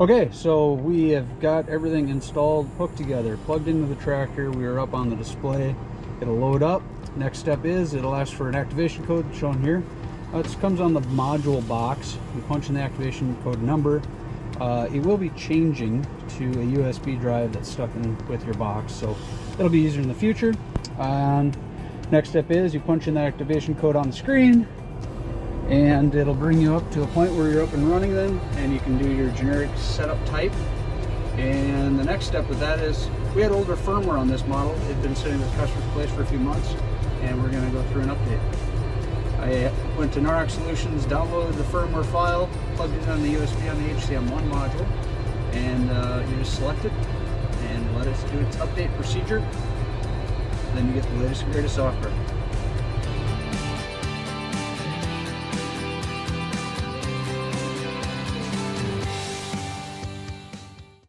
Okay, so we have got everything installed, hooked together, plugged into the tractor. We are up on the display. It'll load up. Next step is it'll ask for an activation code shown here. It comes on the module box. You punch in the activation code number. It will be changing to a USB drive that's stuck in with your box, so it'll be easier in the future. Next step is you punch in the activation code on the screen, and it'll bring you up to a point where you're up and running then, and you can do your generic setup type. And the next step with that is, we had older firmware on this model. It had been sitting in the customer's place for a few months, and we're going to go through an update. I went to Narok Solutions, downloaded the firmware file, plugged it on the USB on the HCM1 module, and you just select it and let it do its update procedure. Then you get the latest and greatest software.